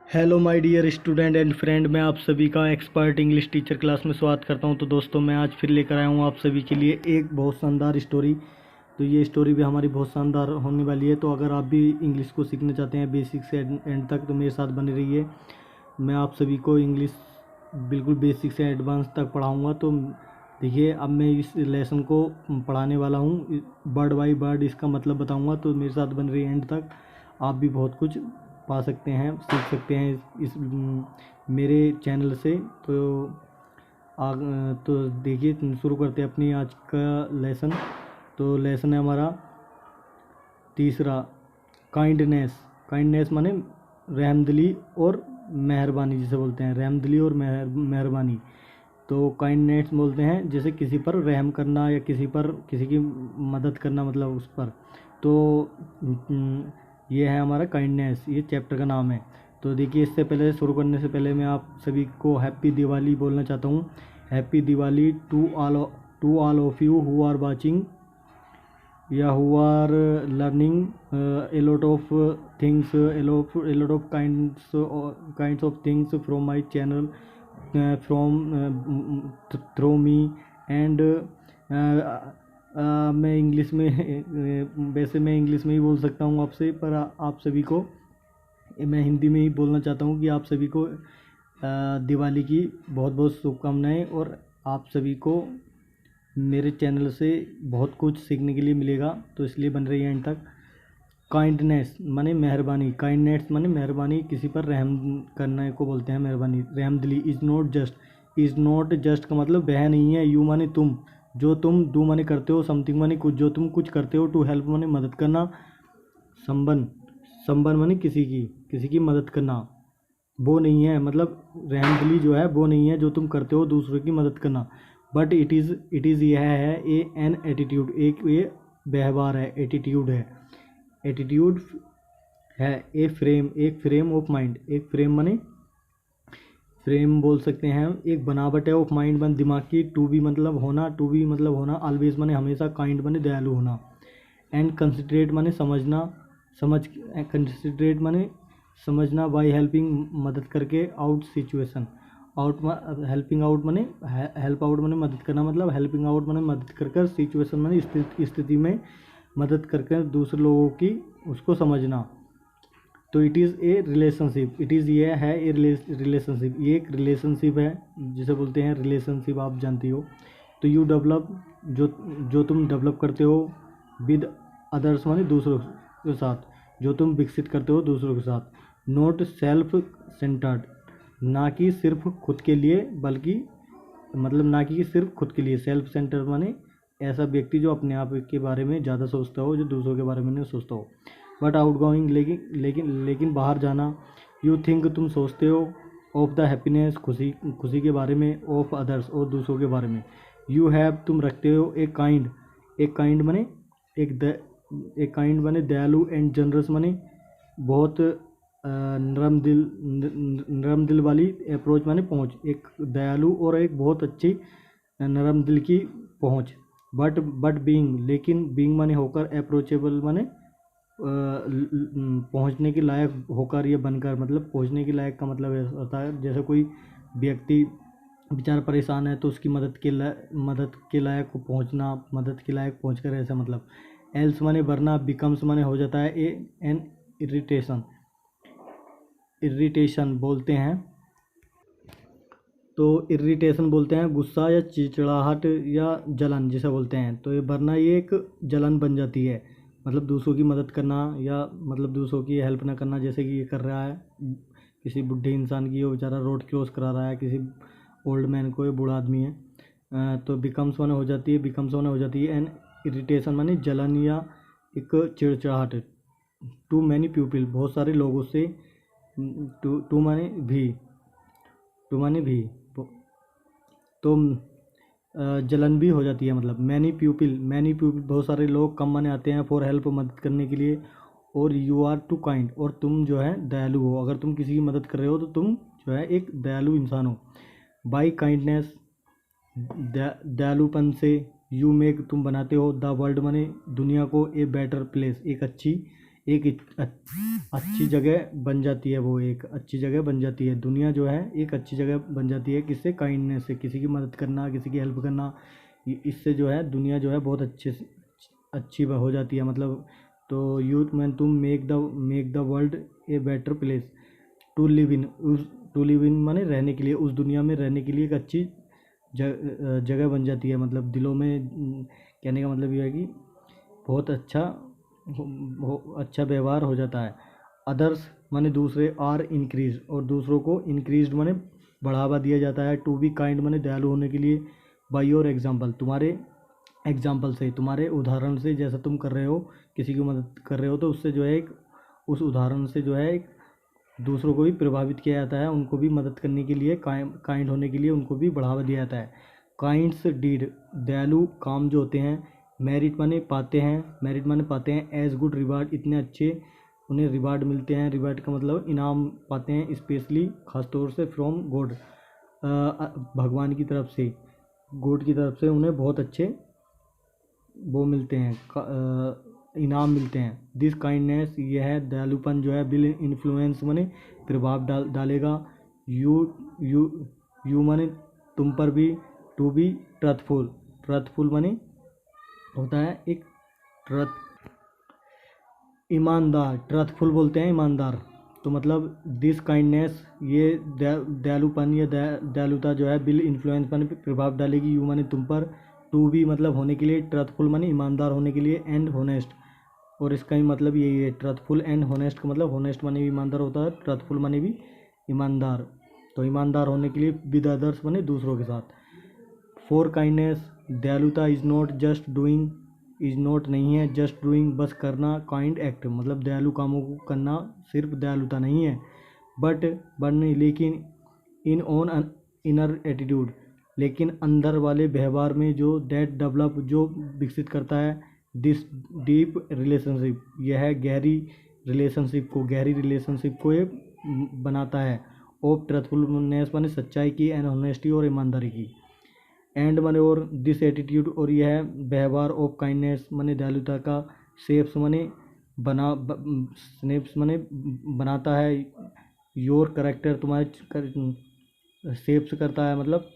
Hello my dear student and friend, मैं आप सभी का एक्सपर्ट इंग्लिश टीचर क्लास में स्वागत करता हूं। तो दोस्तों, मैं आज फिर लेकर आया हूं आप सभी के लिए एक बहुत शानदार स्टोरी। तो ये स्टोरी भी हमारी बहुत शानदार होने वाली है। तो अगर आप भी इंग्लिश को सीखना चाहते हैं बेसिक से एंड तक, तो मेरे साथ बने रहिए। मैं आप सभी को इंग्लिश बिल्कुल बेसिक से एडवांस तक पढ़ाऊँगा। तो देखिए, अब मैं इस लेसन को पढ़ाने वाला हूँ, वर्ड बाई वर्ड इसका मतलब बताऊँगा। तो मेरे साथ बन रही एंड तक, आप भी बहुत कुछ पा सकते हैं, सीख सकते हैं इस मेरे चैनल से। तो आग तो देखिए, शुरू करते हैं अपनी आज का लेसन। तो लेसन है हमारा तीसरा, काइंडनेस। काइंडनेस माने रहमदिली और मेहरबानी, जिसे बोलते हैं रहमदिली और मेहरबानी। तो काइंडनेस बोलते हैं जैसे किसी पर रहम करना या किसी की मदद करना, मतलब उस पर। तो ये है हमारा काइंडनेस, ये चैप्टर का नाम है। तो देखिए, इससे पहले शुरू करने से पहले मैं आप सभी को हैप्पी दिवाली बोलना चाहता हूँ। Happy Diwali to all of you who are watching या who are learning a lot of things, a lot of kinds of things from my channel, through me and मैं इंग्लिश में वैसे मैं इंग्लिश में ही बोल सकता हूँ आपसे, पर आप सभी को मैं हिंदी में ही बोलना चाहता हूँ कि आप सभी को दिवाली की बहुत बहुत शुभकामनाएं। और आप सभी को मेरे चैनल से बहुत कुछ सीखने के लिए मिलेगा, तो इसलिए बन रही है एंड तक। काइंडनेस माने मेहरबानी, काइंडनेस माने मेहरबानी, किसी पर रहम करने को बोलते हैं मेहरबानी। रहमदिली इज़ नॉट जस्ट का मतलब वह नहीं है। यू माने तुम, जो तुम, डू माने करते हो, समथिंग माने कुछ, जो तुम कुछ करते हो, टू हेल्प माने मदद करना, संबन संबन माने किसी की मदद करना, वो नहीं है। मतलब रहमदिली जो है वो नहीं है जो तुम करते हो दूसरों की मदद करना, बट इट इज़ यह है एन एटीट्यूड, एक ये व्यवहार है, एटीट्यूड है, एटीट्यूड है। एक फ्रेम ऑफ माइंड, एक फ्रेम माने फ्रेम बोल सकते हैं, एक बनावट है, ऑफ माइंड माने दिमाग की, टू बी मतलब होना, ऑलवेज माने हमेशा, काइंड माने दयालु होना, एंड कंसिडरेट माने कंसिडरेट माने समझना, बाई हेल्पिंग मदद करके, आउट सिचुएशन, हेल्पिंग आउट माने हेल्प आउट माने मदद करना, मतलब हेल्पिंग आउट माने मदद कर कर, सिचुएशन माने स्थिति में मदद कर कर दूसरे लोगों की उसको समझना। तो it is a relationship, it is ये है ए रिलेशनशिप, ये एक रिलेशनशिप है जिसे बोलते हैं रिलेशनशिप, आप जानती हो। तो यू डेवलप, जो तुम डेवलप करते हो, विद अदर्स माने दूसरों के साथ, जो तुम विकसित करते हो दूसरों के साथ। नॉट सेल्फ सेंटर्ड, ना कि सिर्फ खुद के लिए, बल्कि मतलब ना कि सिर्फ खुद के लिए। सेल्फ सेंटर माने ऐसा व्यक्ति जो अपने आप के बारे में ज़्यादा सोचता हो, जो दूसरों के बारे में नहीं सोचता हो। बट आउट गोइंग, लेकिन बाहर जाना। यू थिंक, तुम सोचते हो, ऑफ द हैप्पीनेस, खुशी के बारे में, ऑफ अदर्स, और दूसरों के बारे में। यू हैव, तुम रखते हो, एक काइंड माने एक काइंड माने दयालु, एंड जनरस माने बहुत नरम दिल वाली, अप्रोच माने पहुँच, एक दयालु और एक बहुत अच्छी नरम दिल की पहुँच। बट लेकिन बीइंग माने होकर, अप्रोचेबल माने पहुँचने के लायक होकर या बनकर, मतलब पहुँचने के लायक का मतलब ऐसा होता है जैसे कोई व्यक्ति बेचारा परेशान है तो उसकी मदद के लायक को पहुँचना, मदद के लायक पहुँच कर, ऐसा मतलब। एल्स माने वरना, बिकम्स माने हो जाता है एन इरिटेशन बोलते हैं। तो इरिटेशन बोलते हैं गुस्सा या चिड़चिड़ाहट या जलन, जिसे बोलते हैं। तो ये वरना ये एक जलन बन जाती है, मतलब दूसरों की मदद करना या मतलब दूसरों की हेल्प ना करना, जैसे कि ये कर रहा है किसी बुढ़े इंसान की, वो बेचारा रोड क्रॉस करा रहा है किसी ओल्ड मैन को, ये बूढ़ा आदमी है। तो बिकम्स माने हो जाती है एंड इरिटेशन माने जलन या एक चिड़चिड़ाहट। टू मैनी पीपल, बहुत सारे लोगों से। टू माने भी, तो जलन भी हो जाती है, मतलब मैनी पीपल बहुत सारे लोग, कम माने आते हैं, फॉर हेल्प मदद करने के लिए, और यू आर टू काइंड, और तुम जो है दयालु हो। अगर तुम किसी की मदद कर रहे हो तो तुम जो है एक दयालु इंसान हो। बाई काइंडनेस, दयालुपन से, यू मेक, तुम बनाते हो, द वर्ल्ड माने दुनिया को, ए बेटर प्लेस, एक अच्छी एक अच्छी जगह बन जाती है, वो एक अच्छी जगह बन जाती है। दुनिया जो है एक अच्छी जगह बन जाती है, किससे? काइंडनेस से, किसी की मदद करना, किसी की हेल्प करना, इससे जो है दुनिया जो है बहुत अच्छे से अच्छी हो जाती है। मतलब तो यूथ मैन तुम make the world a better place to live in. उस टू लिव इन माने रहने के लिए, उस दुनिया में रहने के लिए एक अच्छी जगह बन जाती है। मतलब दिलों में कहने का मतलब ये है कि बहुत अच्छा व्यवहार हो जाता है। अदर्स माने दूसरे, आर इंक्रीज, और दूसरों को इंक्रीज माने बढ़ावा दिया जाता है। टू बी काइंड माने दयालु होने के लिए। बाई योर एग्जाम्पल, तुम्हारे एग्जाम्पल से, तुम्हारे उदाहरण से, जैसा तुम कर रहे हो, किसी की मदद कर रहे हो, तो उससे जो है एक उस उदाहरण से जो है एक दूसरों को भी प्रभावित किया जाता है, उनको भी मदद करने के लिए, काइंड होने के लिए उनको भी बढ़ावा दिया जाता है। काइंड्स डीड, दयालु काम जो होते हैं। मेरिट माने पाते हैं। एज गुड रिवार्ड, इतने अच्छे उन्हें रिवार्ड मिलते हैं। रिवार्ड का मतलब इनाम पाते हैं। स्पेशली खासतौर से फ्रॉम गॉड, भगवान की तरफ से, गॉड की तरफ से उन्हें बहुत अच्छे वो मिलते हैं, इनाम मिलते हैं। दिस काइंडनेस, यह है दयालुपन जो है, विल इन्फ्लुएंस माने प्रभाव डालेगा। यू यू यू माने तुम पर भी। टू बी ट्रथफुल माने होता है एक ट्रथ, ईमानदार। ट्रथफुल बोलते हैं ईमानदार। तो मतलब दिस काइंडनेस, ये दयालुपन या दयालुता जो है, विल इन्फ्लुएंस माने प्रभाव डालेगी। यू माने तुम पर। टू बी मतलब होने के लिए, ट्रथफुल माने ईमानदार होने के लिए, एंड होनेस्ट, और इसका ही मतलब यही है। ट्रथफुल एंड होनेस्ट का मतलब होनेस्ट माने भी ईमानदार होता है, ट्रथफुल माने भी ईमानदार। तो ईमानदार होने के लिए विद अदर्स माने दूसरों के साथ। फॉर काइंडनेस, दयालुता is not just doing, is not नहीं है, जस्ट डूइंग बस करना, काइंड एक्ट मतलब दयालु कामों को करना सिर्फ दयालुता नहीं है। बट नहीं, लेकिन इन ओन इनर एटीट्यूड, लेकिन अंदर वाले व्यवहार में जो दैट डेवलप जो विकसित करता है। दिस डीप रिलेशनशिप, यह गहरी रिलेशनशिप को ये बनाता है। ऑफ ट्रथफुलनेस माने सच्चाई की, एंड ऑनेस्टी और ईमानदारी की। एंड माने और, दिस एटीट्यूड और यह व्यवहार ऑफ काइंडनेस माने दयालुता का, शेप्स माने बनाता है योर करेक्टर, तुम्हारे शेप्स करता है, मतलब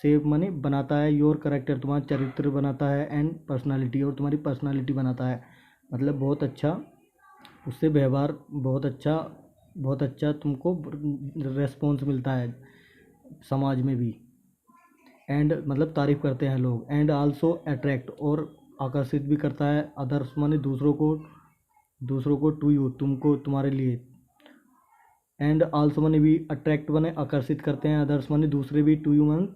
शेप माने बनाता है, योर करेक्टर तुम्हारा चरित्र बनाता है, एंड पर्सनालिटी और तुम्हारी पर्सनालिटी बनाता है। मतलब बहुत अच्छा उससे व्यवहार, बहुत अच्छा तुमको रेस्पॉन्स मिलता है समाज में भी। एंड मतलब तारीफ करते हैं लोग। एंड आल्सो अट्रैक्ट, और आकर्षित भी करता है। अदर्स माने दूसरों को टू यू, तुमको, तुम्हारे लिए। एंड आल्सो माने भी, अट्रैक्ट माने आकर्षित करते हैं, अदर्स माने दूसरे भी, टू यू माने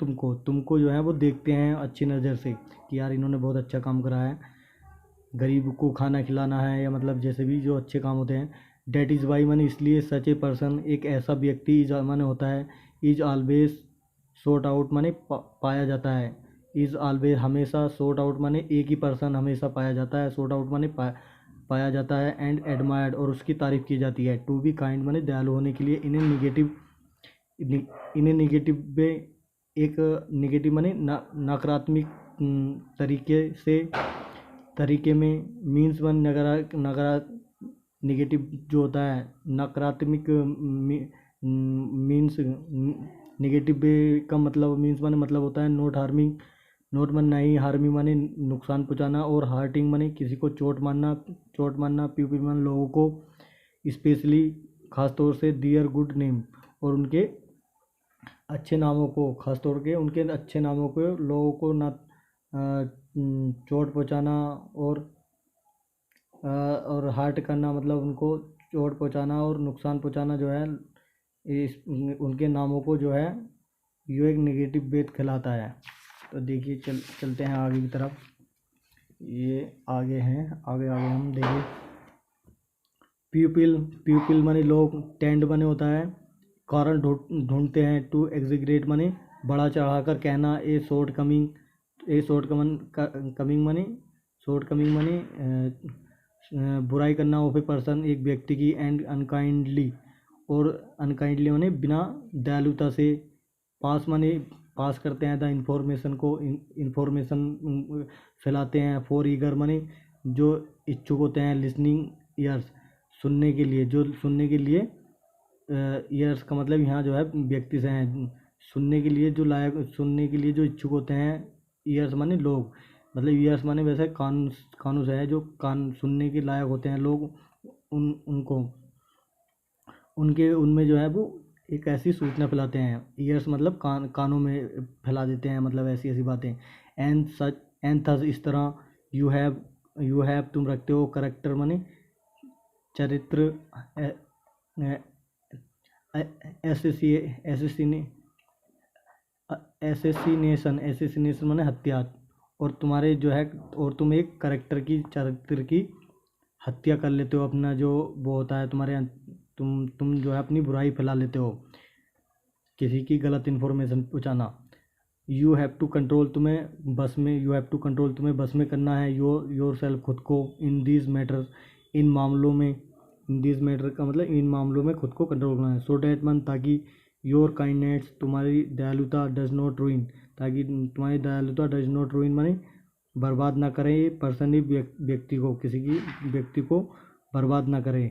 तुमको जो है वो देखते हैं अच्छी नज़र से कि यार इन्होंने बहुत अच्छा काम करा है, गरीब को खाना खिलाना है, या मतलब जैसे भी जो अच्छे काम होते हैं। डेट इज़ वाई माने इसलिए, सच ए पर्सन एक ऐसा व्यक्ति, इज माने होता है, इज ऑलवेज सॉर्ट आउट माने पाया जाता है। इज ऑलवेज हमेशा, सॉर्ट आउट माने एक ही पर्सन हमेशा पाया जाता है, सॉर्ट आउट माने पाया जाता है। एंड एडमायर्ड, और उसकी तारीफ की जाती है। टू बी काइंड माने दयालु होने के लिए। इन्हें नेगेटिव माने नकारात्मक तरीके में, मीन्स वन नेगेटिव जो होता है, नकारात्मक मीन्स, नेगेटिव का मतलब मीन्स माने मतलब होता है नॉट हार्मिंग, नॉट मन नहीं, हार्मिंग माने नुकसान पहुंचाना, और हार्टिंग माने किसी को चोट मारना, पीपल माने लोगों को, स्पेशली खासतौर से, दियर गुड नेम, और उनके अच्छे नामों को, खासतौर के उनके अच्छे नामों को लोगों को ना चोट पहुंचाना, और हार्ट करना मतलब उनको चोट पहुंचाना और नुकसान पहुंचाना जो है, इस उनके नामों को जो है ये एक नेगेटिव बेत खिलाता है। तो देखिए चलते हैं आगे की तरफ। ये आगे हम देखिए। प्यूपिल माने लोग, टेंड माने होता है कारण ढूंढते हैं, टू एग्जिग्रेट माने बढ़ा चढ़ाकर कहना, शॉर्ट कमिंग माने बुराई करना ऑफ ए पर्सन एक व्यक्ति की। एंड अनकाइंडली, और अनकाइंडली माने बिना दयालुता से। पास करते हैं द इंफॉर्मेशन फैलाते हैं। फॉर ईगर माने जो इच्छुक होते हैं। लिसनिंग ईयर्स, सुनने के लिए, जो सुनने के लिए, ईयर्स का मतलब यहाँ जो है व्यक्ति से हैं, सुनने के लिए जो लायक, सुनने के लिए जो इच्छुक होते हैं, ईयर्स माने लोग, मतलब ईयर्स माने वैसे कान, कानों से है, जो कान सुनने के लायक होते हैं लोग, उनको उनके उनमें जो है वो एक ऐसी सूचना फैलाते हैं। ईयर्स मतलब कानों में फैला देते हैं, मतलब ऐसी ऐसी बातें। एंड सच एंड थस, इस तरह, यू हैव तुम रखते हो, करेक्टर माने चरित्र, एसेसिनेशन माने हत्या, और तुम्हारे जो है, और तुम एक करेक्टर की, चरित्र की हत्या कर लेते हो, अपना जो वो होता है तुम्हारे, तुम जो है अपनी बुराई फैला लेते हो, किसी की गलत इन्फॉर्मेशन पहुँचाना। यू हैव टू कंट्रोल, तुम्हें बस में, यू हैव टू कंट्रोल, तुम्हें बस में करना है योर सेल्फ, खुद को, इन दीज मैटर्स, इन मामलों में, इन दीज मैटर का मतलब इन मामलों में खुद को कंट्रोल करना है। सो डैट मन, ताकि योर काइंडनेस, तुम्हारी दयालुता, डज नॉट रूइन, ताकि तुम्हारी दयालुता डज नॉट रूइन माने बर्बाद ना करें, ये पर्सन ही व्यक्ति को, किसी की व्यक्ति को बर्बाद ना करें।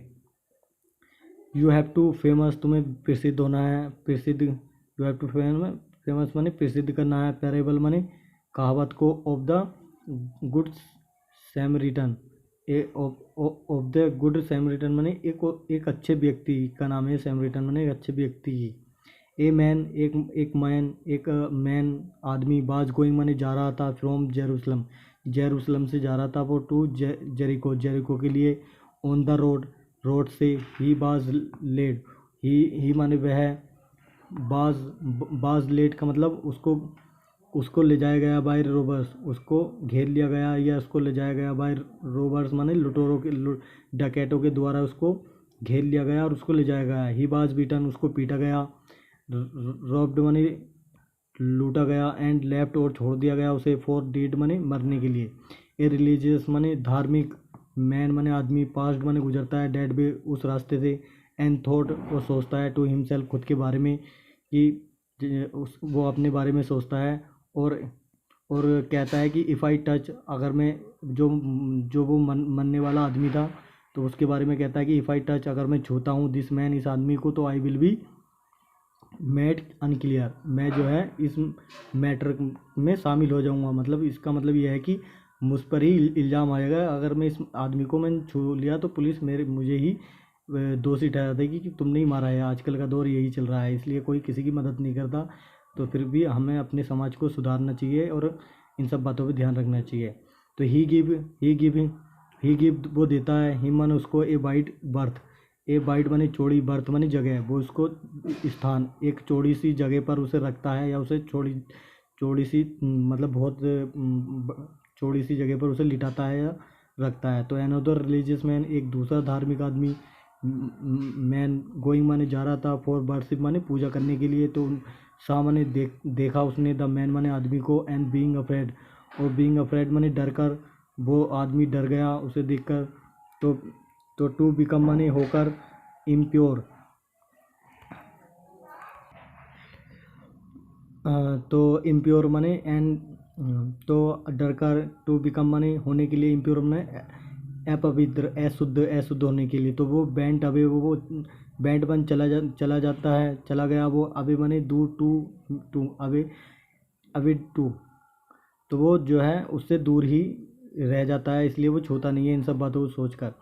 यू हैव टू फेमस, तुम्हें प्रसिद्ध होना है, प्रसिद्ध, यू हैव टू फेमस माने प्रसिद्ध करना है, पैरेबल माने कहावत को, of the good Samaritan, of the good Samaritan माने एक अच्छे व्यक्ति का नाम है, सैमरिटन माने एक अच्छे व्यक्ति की। ए मैन, एक मैन आदमी, बाज गोइंग माने जा रहा था, फ्रॉम जेरूसलम से जा रहा था वो, टू जेरिको के लिए, ऑन द रोड से, ही बाज लेड, ही माने वह, बाज लेड का मतलब उसको ले जाया गया, बाय रोबर्स, उसको घेर लिया गया, या उसको ले जाया गया, बाय रोबर्स माने लुटेरों के, डकैतों के द्वारा उसको घेर लिया गया और उसको ले जाया गया। ही बाज बीटन, उसको पीटा गया, रॉब्ड माने लूटा गया, एंड लेफ्ट, और छोड़ दिया गया उसे, फॉर डेड माने मरने के लिए। ए रिलीजियस माने धार्मिक, मैन माने आदमी, पास्ट माने गुजरता है, डेड वे उस रास्ते से, एंड थॉट वो सोचता है, टू हिमसेल्फ खुद के बारे में, कि वो अपने बारे में सोचता है, और कहता है कि इफ़ आई टच, अगर मैं, जो वो मरने वाला आदमी था, तो उसके बारे में कहता है कि इफ़ आई टच, अगर मैं छूता हूँ, दिस मैन, इस आदमी को, तो I will be made unclear, मैं जो है इस मैटर में शामिल हो जाऊंगा। मतलब इसका मतलब यह है कि मुझ पर ही इल्ज़ाम आएगा, अगर मैं इस आदमी को मैंने छू लिया तो पुलिस मुझे ही दोषी ठहरा देगी कि तुमने ही मारा है। आजकल का दौर यही चल रहा है, इसलिए कोई किसी की मदद नहीं करता। तो फिर भी हमें अपने समाज को सुधारना चाहिए और इन सब बातों पर ध्यान रखना चाहिए। तो ही गिव वो देता है, ही मन उसको a wide birth, a wide माने चौड़ी, बर्थ माने जगह, वो उसको स्थान, एक चौड़ी सी जगह पर उसे रखता है, या उसे चौड़ी सी मतलब बहुत चौड़ी सी जगह पर उसे लिटाता है या रखता है। तो अनदर रिलीजियस मैन, एक दूसरा धार्मिक आदमी, मैन गोइंग माने जा रहा था, फॉर वर्शिप माने पूजा करने के लिए, तो सा माने देखा उसने, द मैन माने आदमी को, एंड बीइंग अफ्रेड, और बीइंग अफ्रेड माने डर कर, वो आदमी डर गया उसे देखकर। तो टू बिकम माने होकर, इम्प्योर, तो इम्प्योर माने एंड, तो डर कर, टू बिकम माने होने के लिए, इम्प्योर माने अपवित्र, अशुद्ध होने के लिए। तो वो बैंट अवे, वो बैंट बन चला जाता है, चला गया वो, अवे माने दूर, टू अवे टू, तो वो जो है उससे दूर ही रह जाता है, इसलिए वो छूता नहीं है इन सब बातों को सोचकर।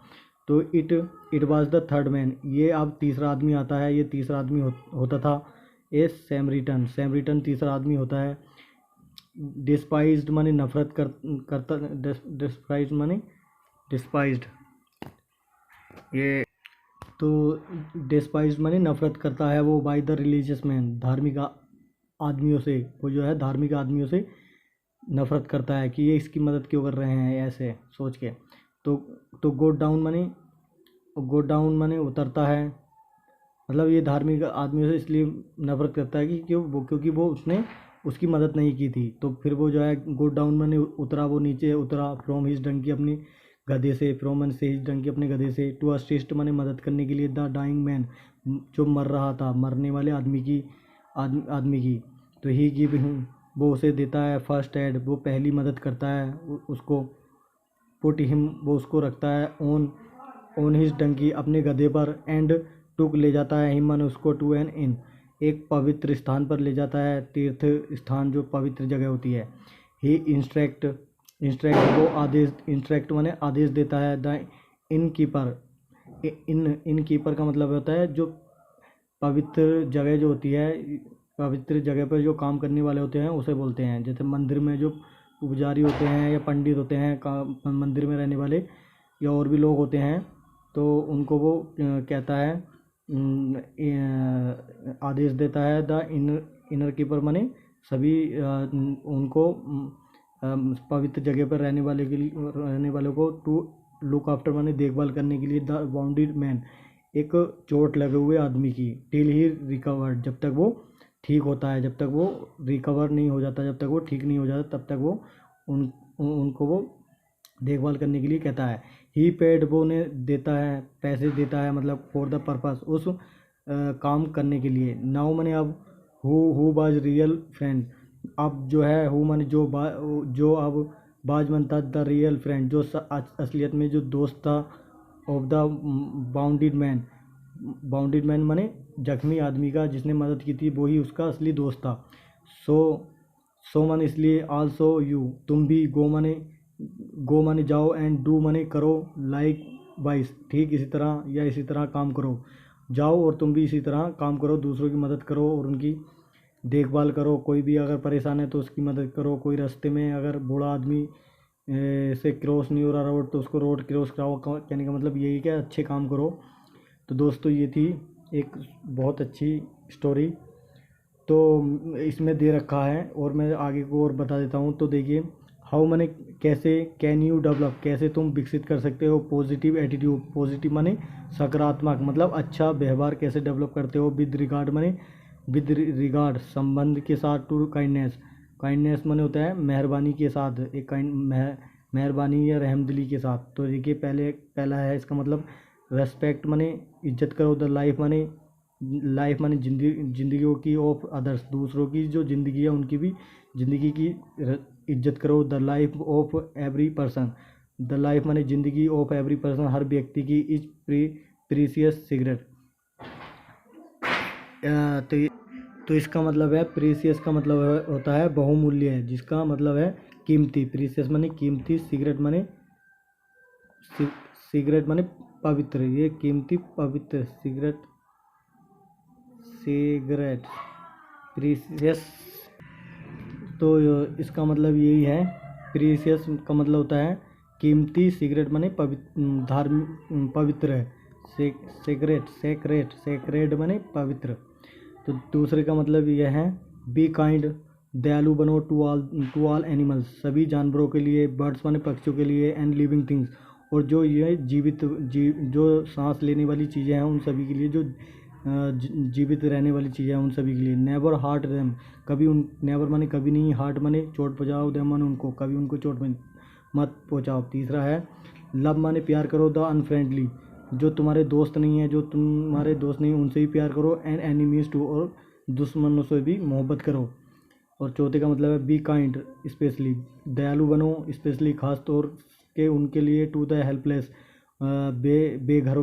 तो it was the third man, ये अब तीसरा आदमी आता है, ये तीसरा आदमी होता था, ए सैमरिटन तीसरा आदमी होता है। डिस्पाइज्ड माने नफरत करता, डिस्पाइज्ड माने डिस्पाइज्ड, ये तो डिस्पाइज्ड माने नफरत करता है वो, बाय द रिलीजियस मैन, धार्मिक आदमियों से, वो जो है धार्मिक आदमियों से नफरत करता है कि ये इसकी मदद क्यों कर रहे हैं, ऐसे सोच के। तो गो डाउन माने उतरता है, मतलब ये धार्मिक आदमियों से इसलिए नफरत करता है कि क्योंकि वो उसने उसकी मदद नहीं की थी। तो फिर वो जो है गो डाउन माने उतरा, वो नीचे उतरा, फ्रॉम हिज डंकी, अपनी गधे से, फ्रॉम मन से हिज डंकी, अपने गधे से, टू असिस्ट माने मदद करने के लिए, द डाइंग मैन, जो मर रहा था, मरने वाले आदमी की। तो ही गिव हिम, वो उसे देता है फर्स्ट एड, वो पहली मदद करता है उसको। पुट हिम, वो उसको रखता है ऑन ऑन हिज डंकी अपने गधे पर, एंड टुक ले जाता है हिम माने उसको, टू एन इन एक पवित्र स्थान पर ले जाता है, तीर्थ स्थान जो पवित्र जगह होती है। ही इंस्ट्रक्ट वो आदेश, इंस्ट्रक्ट माने आदेश देता है। The in keeper, in keeper का मतलब होता है जो पवित्र जगह जो होती है, पवित्र जगह पर जो काम करने वाले होते हैं उसे बोलते हैं। जैसे मंदिर में जो पुजारी होते हैं या पंडित होते हैं, मंदिर में रहने वाले या और भी लोग होते हैं, तो उनको वो कहता है, आदेश देता है। द इनर कीपर माने सभी उनको पवित्र जगह पर रहने वालों को, टू लुक आफ्टर माने देखभाल करने के लिए। द वाउंडेड मैन एक चोट लगे हुए आदमी की, टिल ही रिकवर्ड जब तक वो ठीक होता है, जब तक वो रिकवर नहीं हो जाता, जब तक वो ठीक नहीं हो जाता तब तक वो उनको वो देखभाल करने के लिए कहता है। ही पेड वो उन्हें देता है, पैसे देता है, मतलब फॉर द पर्पस उस काम करने के लिए। नाउ मैंने अब हु बाज रियल फ्रेंड, अब जो है हु माने जो अब बाज बनता द रियल फ्रेंड जो असलियत में जो दोस्त था, ऑफ द बाउंडेड मैन माने जख्मी आदमी का जिसने मदद की थी, वो ही उसका असली दोस्त था। सो माने इसलिए, आल्सो यू तुम भी, गो माने जाओ, एंड डू माने करो, लाइक वाइज ठीक इसी तरह या इसी तरह काम करो। जाओ और तुम भी इसी तरह काम करो, दूसरों की मदद करो और उनकी देखभाल करो। कोई भी अगर परेशान है तो उसकी मदद करो। कोई रास्ते में अगर बूढ़ा आदमी से क्रॉस नहीं हो रहा रोड, तो उसको रोड क्रॉस कराओ। कहने का मतलब यही कि अच्छे काम करो। तो दोस्तों ये थी एक बहुत अच्छी स्टोरी, तो इसमें दे रखा है और मैं आगे को और बता देता हूँ। तो देखिए, हाउ माने कैसे, कैन यू डेवलप कैसे तुम विकसित कर सकते हो पॉजिटिव एटीट्यूड, पॉजिटिव माने सकारात्मक, मतलब अच्छा व्यवहार कैसे डेवलप करते हो। विद रिगार्ड माने विद रिगार्ड संबंध के साथ, टू काइंडनेस माने होता है मेहरबानी के साथ, एक मेहरबानी या रहमदिली के साथ। तो देखिए पहला है इसका मतलब रेस्पेक्ट माने इज्जत करो। द लाइफ माने जिंदगियों की, ऑफ अदर्स दूसरों की जो ज़िंदगी है उनकी भी ज़िंदगी की इज्जत करो। The life of every person, the life माने ज़िंदगी ऑफ एवरी पर्सन हर व्यक्ति की, इज प्रीसियस सिगरेट। तो इसका मतलब है, प्रीसियस का मतलब होता है बहुमूल्य है, जिसका मतलब है कीमती। प्रीसियस माने कीमती, सिगरेट माने पवित्र, ये कीमती पवित्र सिगरेट प्रीसियस। तो इसका मतलब यही है, प्रीसियस का मतलब होता है कीमती, सिगरेट माने पवित्र है, सेक्रेट माने पवित्र। तो दूसरे का मतलब यह है, बी काइंड दयालु बनो, टू ऑल एनिमल्स सभी जानवरों के लिए, बर्ड्स माने पक्षियों के लिए, एंड लिविंग थिंग्स और जो ये जो सांस लेने वाली चीज़ें हैं उन सभी के लिए, जो जीवित रहने वाली चीज़ें हैं उन सभी के लिए। नेवर हार्ट देम, कभी उन, नेवर माने कभी नहीं, हार्ट माने चोट पहुँचाओ, देम माने उनको, कभी उनको चोट मत पहुँचाओ। तीसरा है लव माने प्यार करो, द अनफ्रेंडली जो तुम्हारे दोस्त नहीं है, जो तुम्हारे दोस्त नहीं उनसे भी प्यार करो, एंड एनिमीज टू और दुश्मनों से भी मोहब्बत करो। और चौथे का मतलब है बी काइंड स्पेशली, दयालु बनो स्पेशली खास तौर के उनके लिए, टू द हेल्पलेस बेघर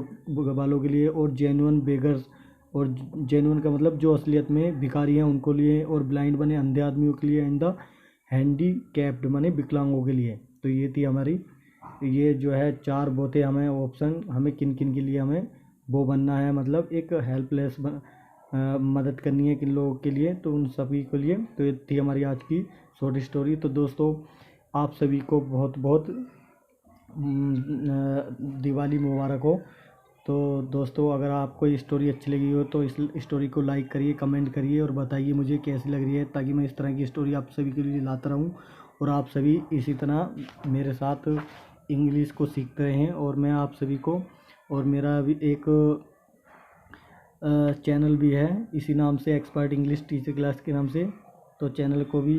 वालों के लिए, और जेन्युइन बेगर्स, और जेन्युइन का मतलब जो असलियत में भिखारी हैं उनको लिए, और ब्लाइंड बने अंधे आदमियों के लिए, एंड द हैंडीकैप्ड माने विकलांगों के लिए। तो ये थी हमारी, ये जो है 4 वो थे हमें ऑप्शन, हमें किन किन के लिए हमें वो बनना है, मतलब एक हेल्पलेस मदद करनी है किन लोगों के लिए, तो उन सभी के लिए। तो ये थी हमारी आज की शॉर्ट स्टोरी। तो दोस्तों आप सभी को बहुत बहुत दिवाली मुबारक हो। तो दोस्तों अगर आपको ये स्टोरी अच्छी लगी हो तो इस स्टोरी को लाइक करिए, कमेंट करिए और बताइए मुझे कैसी लग रही है, ताकि मैं इस तरह की स्टोरी आप सभी के लिए लाता रहूं और आप सभी इसी तरह मेरे साथ इंग्लिश को सीखते रहें। और मैं आप सभी को, और मेरा भी एक चैनल भी है इसी नाम से, एक्सपर्ट इंग्लिश टीचर क्लास के नाम से। तो चैनल को भी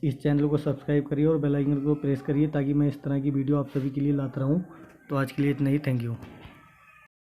इस चैनल को सब्सक्राइब करिए और बेल आइकन को प्रेस करिए, ताकि मैं इस तरह की वीडियो आप सभी के लिए लाता रहूं। तो आज के लिए इतना ही, थैंक यू।